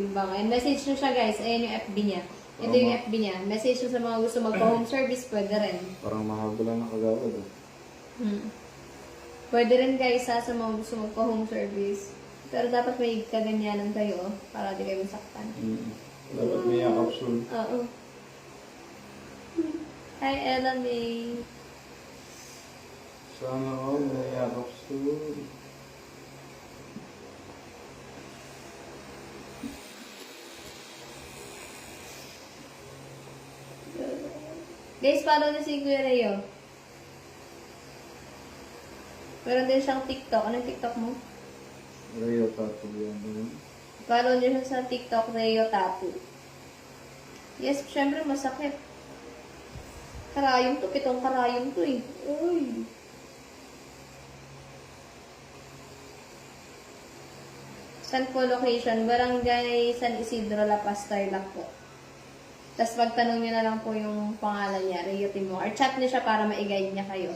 And message nyo siya guys. Ayan yung FB niya. Ito yung FB niya. Message nyo sa mga gusto magpa-home service. Pwede rin. Parang mahaba lang nakagawad eh. Pwede rin guys sa mga gusto magpa-home service. Pero dapat may kaganyanan kayo para di kayo masaktan. Dapat may capsule. Oo. Hi Ella May. Sana all may capsule. Guys, follow na si Kuya Reo. Meron din siyang TikTok. Anong TikTok mo? Rio tattoo yan. Follow niyo siya sa TikTok, Reo Tattoo. Yes, syempre masakit. Karayom to. Pitong karayom to eh. Uy. San po location? Barangay San Isidro, La Paz, Tarlac po. Tapos magtanong niyo na lang po yung pangalan niya, Reo Timor. Or chat niyo siya para ma-guide niya kayo.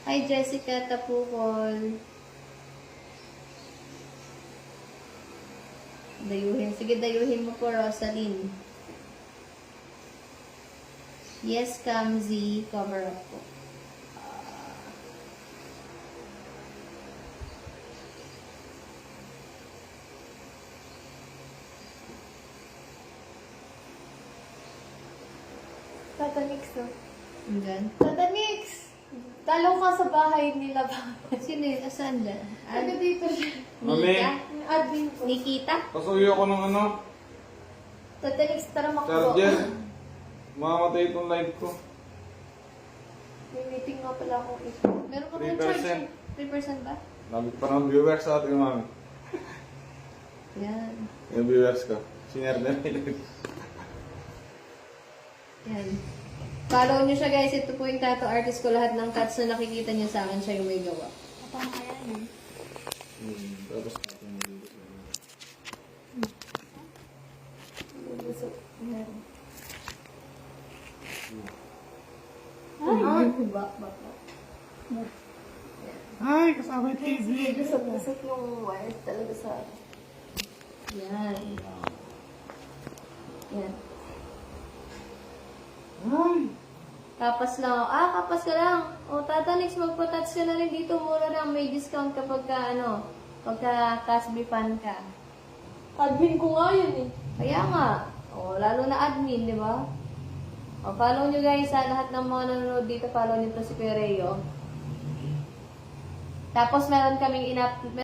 Hi Jessica Tapukol. Dayuhin. Sige, dayuhin mo po, Rosaline. Yes, Kamzi. Cover up po. Tata Nix, no? Andyan. Tata Nix! Talo ka sa bahay nila ba? Sino yun? Asan dyan? Ano dito siya? Mami! Yung admin ko. Nikita? Pasuyo ko ng ano? Tata Nix, tara makbo. Charger. Mamamatay itong live ko. May meeting nga pala akong ito. Meron ka ba 3%. yung charge? 3% ba? Sabi ko parang viewers sa ating mami. Yan. Yung viewers ko. Sinare na nila. Yan. Follow nyo siya guys. Ito po yung tattoo artist ko. Lahat ng cuts na nakikita niya sa akin, siya yung may gawa. Kapang kaya yun. Tapos natin dito. Gusto. Yan. Ay, ba? Ay, kasama yung TV. Lusot yung wires talaga sa... Yan. Yan. Ay! Kapas lang. Kapas ka lang. O, Tata Nix, magpa-touch ka na rin dito. Mura lang. May discount kapag ka, pagka Casby fan ka. Admin ko nga yun eh. Kaya nga. O, lalo na admin, di ba? O, follow nyo guys sa lahat ng mga nanonood dito. Follow nyo to si Kuya Reo. Tapos meron kaming